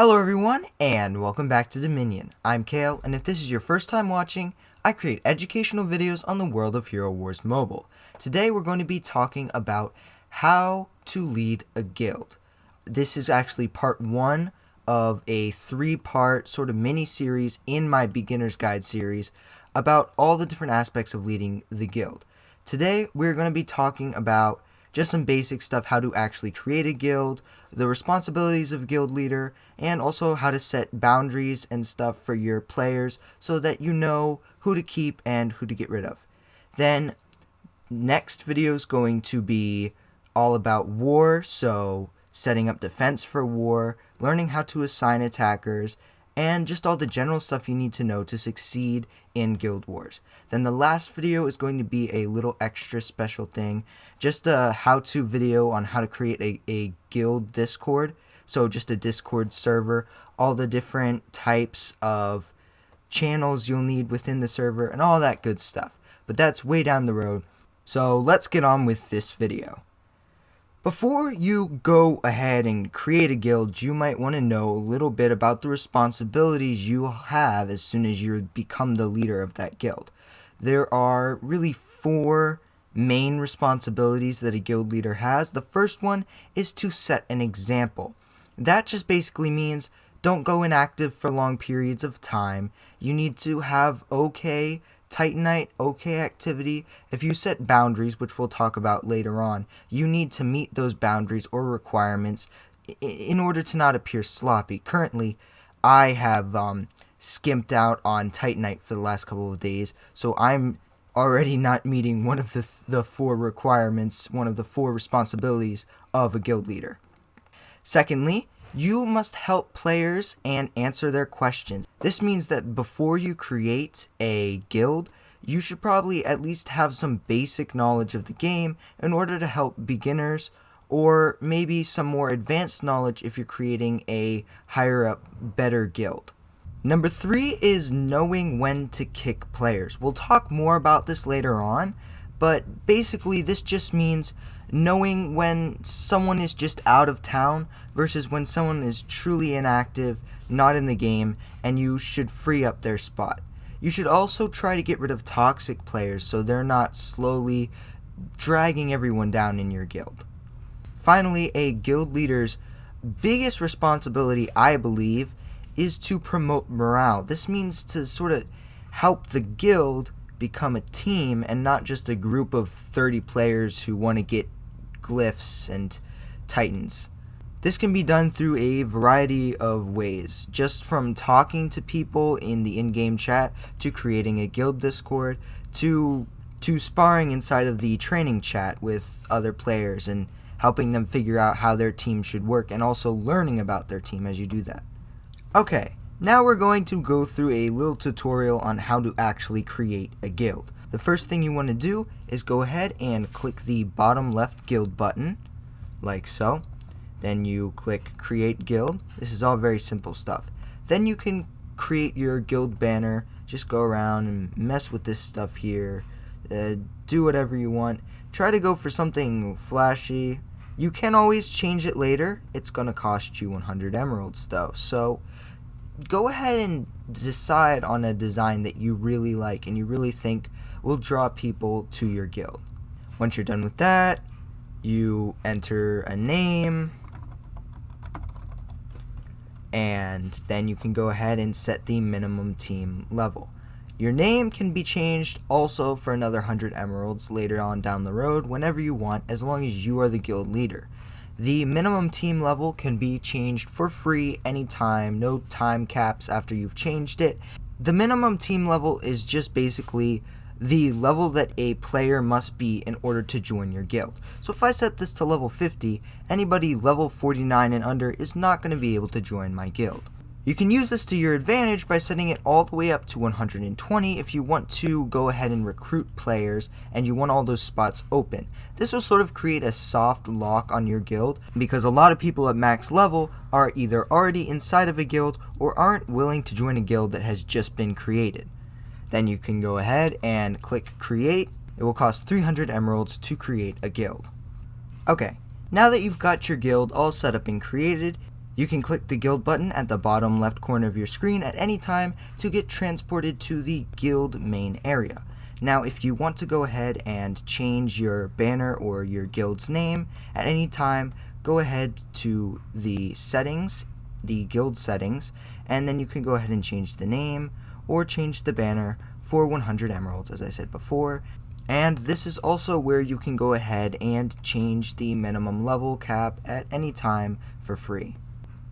Hello everyone, and welcome back to Dominion. I'm Kale, and if this is your first time watching, I create educational videos on the world of Hero Wars Mobile. Today we're going to be talking about how to lead a guild. This is actually part 1 of a 3-part sort of mini-series in my Beginner's Guide series about all the different aspects of leading the guild. Today we're going to be talking about just some basic stuff, how to actually create a guild, the responsibilities of a guild leader, and also how to set boundaries and stuff for your players so that you know who to keep and who to get rid of. Then, next video is going to be all about war, so setting up defense for war, learning how to assign attackers, and just all the general stuff you need to know to succeed in Guild Wars. Then the last video is going to be a little extra special thing, just a how-to video on how to create a guild Discord. So just a Discord server, all the different types of channels you'll need within the server, and all that good stuff. But that's way down the road, so let's get on with this video. Before you go ahead and create a guild, you might want to know a little bit about the responsibilities you have as soon as you become the leader of that guild. There are really 4 main responsibilities that a guild leader has. The first one is to set an example. That just basically means don't go inactive for long periods of time. You need to have okay Titanite, okay activity. If you set boundaries, which we'll talk about later on, you need to meet those boundaries or requirements in order to not appear sloppy. Currently, I have skimped out on Titanite for the last couple of days, so I'm already not meeting one of the 4 requirements, one of the 4 responsibilities of a guild leader. Secondly, you must help players and answer their questions. This means that before you create a guild, you should probably at least have some basic knowledge of the game in order to help beginners, or maybe some more advanced knowledge if you're creating a higher up, better guild. Number 3 is knowing when to kick players. We'll talk more about this later on, but basically this just means knowing when someone is just out of town versus when someone is truly inactive, not in the game, and you should free up their spot. You should also try to get rid of toxic players so they're not slowly dragging everyone down in your guild. Finally, a guild leader's biggest responsibility, I believe, is to promote morale. This means to sort of help the guild become a team and not just a group of 30 players who want to get glyphs and titans. This can be done through a variety of ways, just from talking to people in the in-game chat, to creating a guild Discord, to sparring inside of the training chat with other players and helping them figure out how their team should work, and also learning about their team as you do that. Okay, now we're going to go through a little tutorial on how to actually create a guild. The first thing you want to do is go ahead and click the bottom left guild button, like so. Then you click create guild. This is all very simple stuff. Then you can create your guild banner. Just go around and mess with this stuff here. Do whatever you want. Try to go for something flashy. You can always change it later. It's going to cost you 100 emeralds though. So go ahead and decide on a design that you really like and you really think will draw people to your guild. Once you're done with that, you enter a name, and then you can go ahead and set the minimum team level. Your name can be changed also for another 100 emeralds later on down the road whenever you want, as long as you are the guild leader. The minimum team level can be changed for free anytime, no time caps after you've changed it. The minimum team level is just basically the level that a player must be in order to join your guild. So if I set this to level 50, anybody level 49 and under is not going to be able to join my guild. You can use this to your advantage by setting it all the way up to 120 if you want to go ahead and recruit players and you want all those spots open. This will sort of create a soft lock on your guild because a lot of people at max level are either already inside of a guild or aren't willing to join a guild that has just been created. Then you can go ahead and click create. It will cost 300 emeralds to create a guild. Okay, now that you've got your guild all set up and created, You can click the guild button at the bottom left corner of your screen at any time to get transported to the guild main area. Now, if you want to go ahead and change your banner or your guild's name at any time, go ahead to the settings, the guild settings, and then you can go ahead and change the name or change the banner for 100 emeralds, as I said before. And this is also where you can go ahead and change the minimum level cap at any time for free.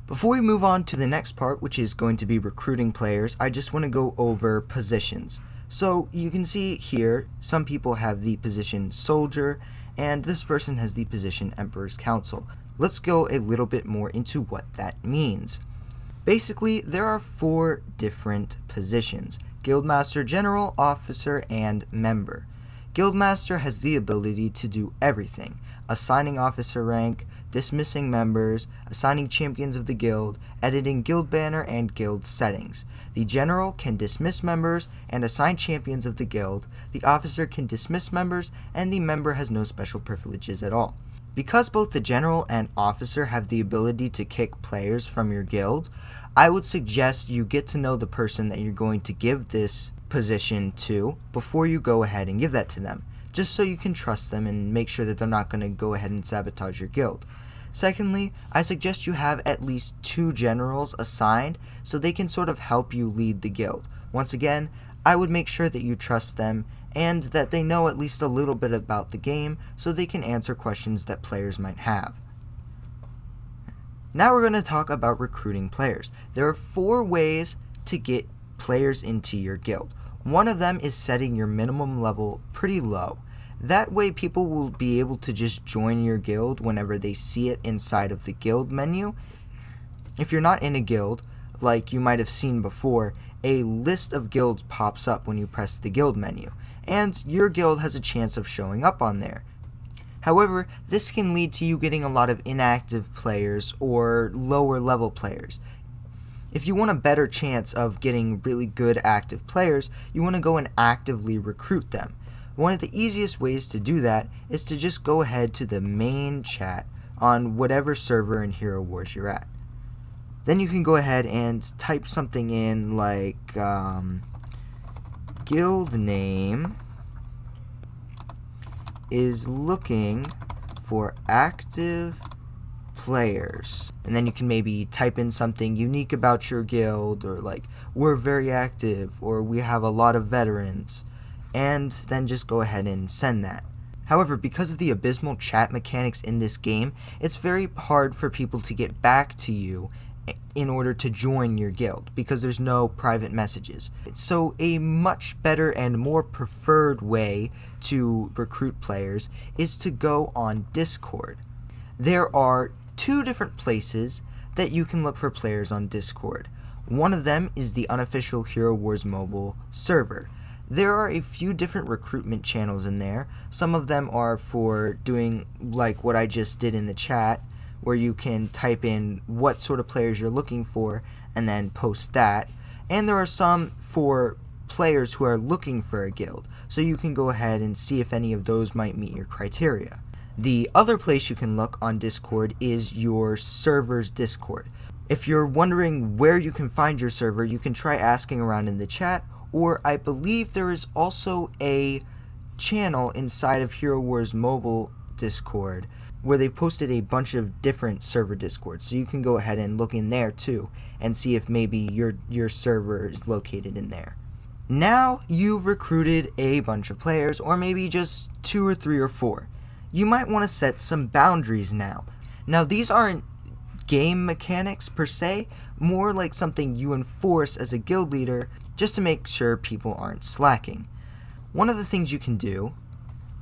Before we move on to the next part, which is going to be recruiting players, I just want to go over positions. So you can see here, some people have the position Soldier, and this person has the position Emperor's Council. Let's go a little bit more into what that means. Basically, there are 4 different positions: Guildmaster, General, Officer, and Member. Guildmaster has the ability to do everything: assigning officer rank, dismissing members, assigning champions of the guild, editing guild banner and guild settings. The General can dismiss members and assign champions of the guild. The Officer can dismiss members, and the Member has no special privileges at all. Because both the General and Officer have the ability to kick players from your guild, I would suggest you get to know the person that you're going to give this position to before you go ahead and give that to them, just so you can trust them and make sure that they're not going to go ahead and sabotage your guild. Secondly, I suggest you have at least 2 generals assigned so they can sort of help you lead the guild. Once again, I would make sure that you trust them and that they know at least a little bit about the game so they can answer questions that players might have. Now we're going to talk about recruiting players. There are 4 ways to get players into your guild. One of them is setting your minimum level pretty low. That way people will be able to just join your guild whenever they see it inside of the guild menu. If you're not in a guild, like you might have seen before, a list of guilds pops up when you press the guild menu, and your guild has a chance of showing up on there. However, this can lead to you getting a lot of inactive players or lower level players. If you want a better chance of getting really good active players, you want to go and actively recruit them. One of the easiest ways to do that is to just go ahead to the main chat on whatever server in Hero Wars you're at. Then you can go ahead and type something in like guild name is looking for active players, and then you can maybe type in something unique about your guild, or like we're very active, or we have a lot of veterans, and then just go ahead and send that. However, because of the abysmal chat mechanics in this game, it's very hard for people to get back to you in order to join your guild, because there's no private messages. So a much better and more preferred way to recruit players is to go on Discord. There are 2 different places that you can look for players on Discord. One of them is the unofficial Hero Wars Mobile server. There are a few different recruitment channels in there. Some of them are for doing like what I just did in the chat, where you can type in what sort of players you're looking for and then post that. And there are some for players who are looking for a guild, so you can go ahead and see if any of those might meet your criteria. The other place you can look on Discord is your server's Discord. If you're wondering where you can find your server, you can try asking around in the chat, or I believe there is also a channel inside of Hero Wars Mobile Discord where they've posted a bunch of different server Discords, so you can go ahead and look in there too and see if maybe your server is located in there. Now you've recruited a bunch of players, or maybe just 2 or 3 or 4. You might want to set some boundaries now. Now these aren't game mechanics per se, more like something you enforce as a guild leader just to make sure people aren't slacking. One of the things you can do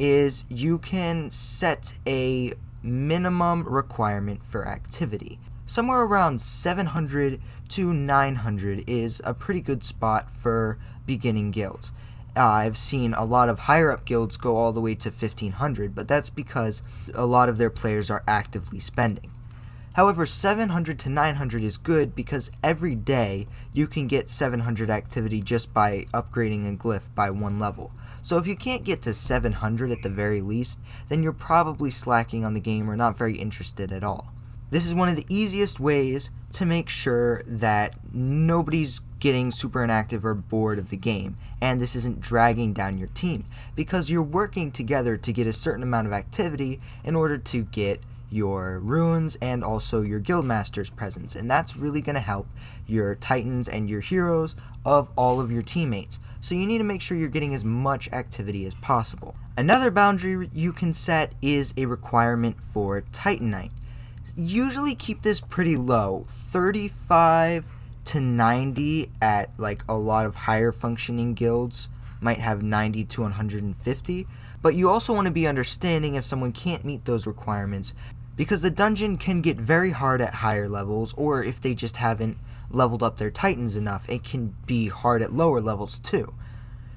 is you can set a minimum requirement for activity. Somewhere around 700 to 900 is a pretty good spot for beginning guilds. I've seen a lot of higher up guilds go all the way to 1500, but that's because a lot of their players are actively spending. However, 700 to 900 is good because every day you can get 700 activity just by upgrading a glyph by 1 level. So if you can't get to 700 at the very least, then you're probably slacking on the game or not very interested at all. This is one of the easiest ways to make sure that nobody's getting super inactive or bored of the game, and this isn't dragging down your team, because you're working together to get a certain amount of activity in order to get your runes and also your guildmaster's presence, and that's really going to help your titans and your heroes of all of your teammates. So you need to make sure you're getting as much activity as possible. Another boundary you can set is a requirement for Titanite. Usually keep this pretty low, 35 to 90 at like a lot of higher functioning guilds might have 90 to 150, but you also want to be understanding if someone can't meet those requirements, because the dungeon can get very hard at higher levels, or if they just haven't leveled up their titans enough, it can be hard at lower levels too.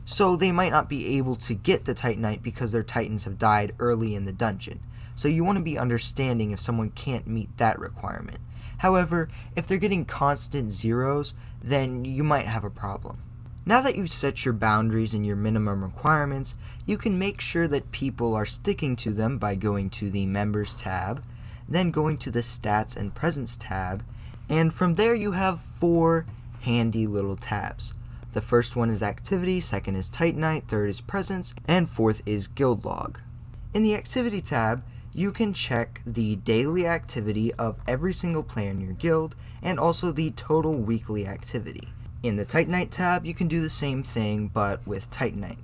So they might not be able to get the Titanite because their titans have died early in the dungeon. So you want to be understanding if someone can't meet that requirement. However, if they're getting constant zeros, then you might have a problem. Now that you've set your boundaries and your minimum requirements, you can make sure that people are sticking to them by going to the Members tab, then going to the Stats and Presence tab, and from there you have 4 handy little tabs. The first one is Activity, second is Titanite, third is Presence, and fourth is Guild Log. In the Activity tab, you can check the daily activity of every single player in your guild, and also the total weekly activity. In the Titanite tab, you can do the same thing, but with Titanite.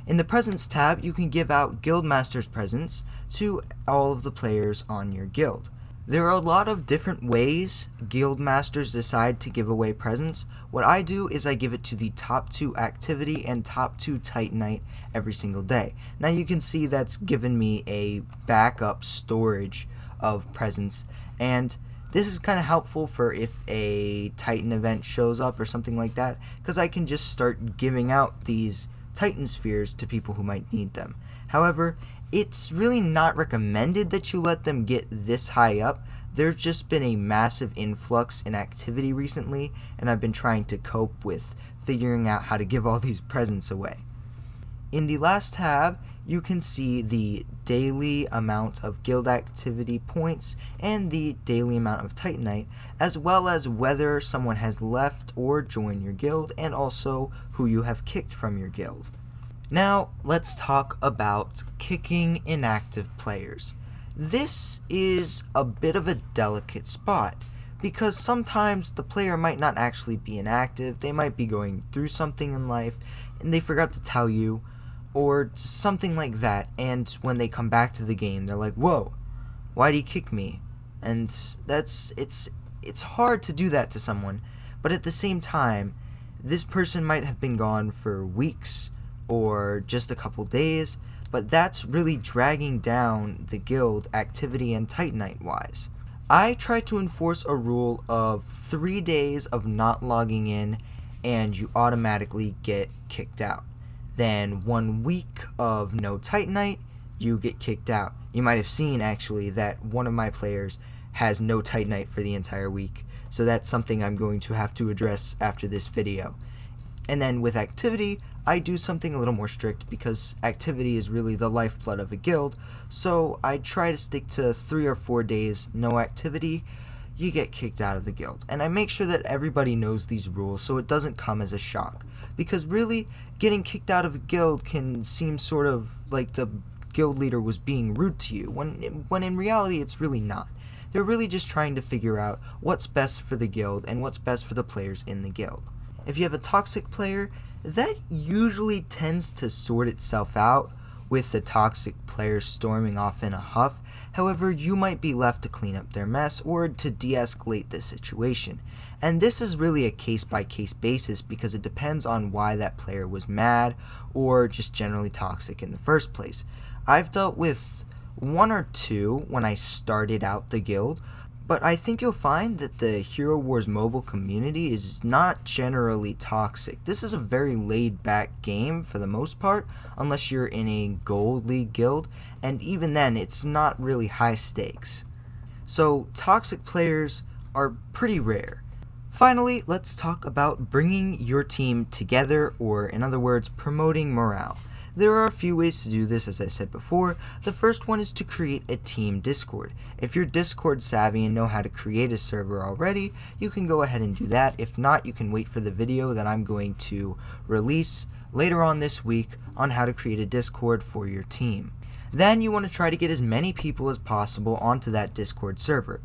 In the Presence tab, you can give out Guildmaster's presents to all of the players on your guild. There are a lot of different ways Guildmasters decide to give away presents. What I do is I give it to the top 2 activity and top 2 Titanite every single day. Now you can see that's given me a backup storage of presents, and this is kind of helpful for if a Titan event shows up or something like that, because I can just start giving out these Titan spheres to people who might need them. However, it's really not recommended that you let them get this high up. There's just been a massive influx in activity recently, and I've been trying to cope with figuring out how to give all these presents away. In the last tab, you can see the daily amount of guild activity points and the daily amount of Titanite, as well as whether someone has left or joined your guild, and also who you have kicked from your guild. Now, let's talk about kicking inactive players. This is a bit of a delicate spot, because sometimes the player might not actually be inactive, they might be going through something in life, and they forgot to tell you, or something like that, and when they come back to the game, they're like, whoa, why'd he kick me? And it's hard to do that to someone, but at the same time, this person might have been gone for weeks, or just a couple days, but that's really dragging down the guild activity and Titanite wise. I try to enforce a rule of 3 days of not logging in and you automatically get kicked out. Then 1 week of no Titanite, you get kicked out. You might have seen actually that one of my players has no Titanite for the entire week, so that's something I'm going to have to address after this video. And then with activity, I do something a little more strict, because activity is really the lifeblood of a guild, so I try to stick to 3 or 4 days no activity, you get kicked out of the guild. And I make sure that everybody knows these rules so it doesn't come as a shock, because really, getting kicked out of a guild can seem sort of like the guild leader was being rude to you, when in reality it's really not. They're really just trying to figure out what's best for the guild and what's best for the players in the guild. If you have a toxic player, that usually tends to sort itself out with the toxic player storming off in a huff. However, you might be left to clean up their mess or to de-escalate the situation. And this is really a case-by-case basis, because it depends on why that player was mad or just generally toxic in the first place. I've dealt with 1 or 2 when I started out the guild, but I think you'll find that the Hero Wars mobile community is not generally toxic. This is a very laid-back game for the most part, unless you're in a Gold League guild, and even then, it's not really high stakes. So, toxic players are pretty rare. Finally, let's talk about bringing your team together, or in other words, promoting morale. There are a few ways to do this, as I said before. The first one is to create a team Discord. If you're Discord savvy and know how to create a server already, you can go ahead and do that. If not, you can wait for the video that I'm going to release later on this week on how to create a Discord for your team. Then you want to try to get as many people as possible onto that Discord server.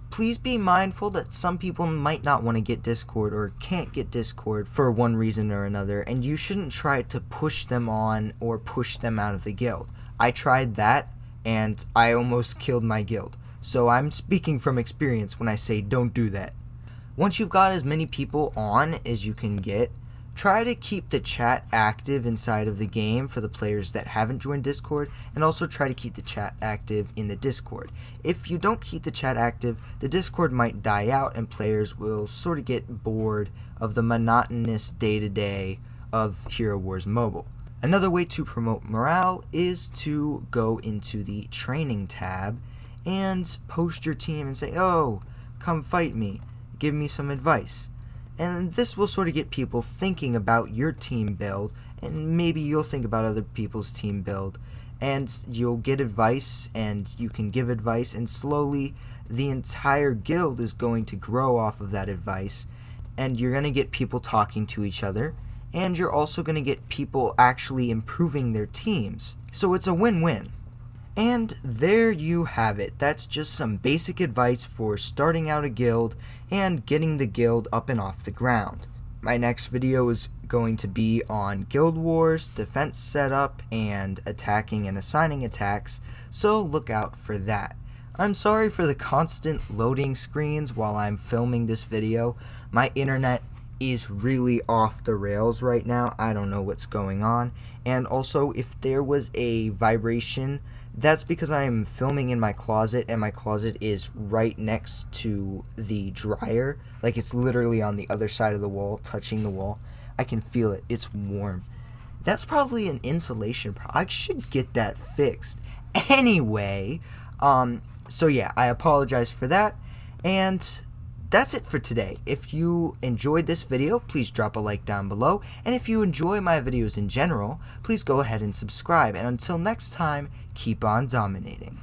Please be mindful that some people might not want to get Discord or can't get Discord for one reason or another, and you shouldn't try to push them on or push them out of the guild. I tried that and I almost killed my guild. So I'm speaking from experience when I say don't do that. Once you've got as many people on as you can get, try to keep the chat active inside of the game for the players that haven't joined Discord, and also try to keep the chat active in the Discord. If you don't keep the chat active, the Discord might die out and players will sort of get bored of the monotonous day-to-day of Hero Wars Mobile. Another way to promote morale is to go into the training tab and post your team and say, "Oh, come fight me, give me some advice." And this will sort of get people thinking about your team build, and maybe you'll think about other people's team build, and you'll get advice, and you can give advice, and slowly the entire guild is going to grow off of that advice, and you're going to get people talking to each other, and you're also going to get people actually improving their teams. So it's a win-win. And there you have it. That's just some basic advice for starting out a guild and getting the guild up and off the ground. My next video is going to be on guild wars, defense setup, and attacking and assigning attacks, so look out for that. I'm sorry for the constant loading screens while I'm filming this video. My internet is really off the rails right now. I don't know what's going on. And also, if there was a vibration, that's because I am filming in my closet, and my closet is right next to the dryer. Like, it's literally on the other side of the wall, touching the wall. I can feel it. It's warm. That's probably an insulation problem. I should get that fixed. Anyway, so yeah, I apologize for that. And that's it for today. If you enjoyed this video, please drop a like down below. And if you enjoy my videos in general, please go ahead and subscribe. And until next time, keep on dominating.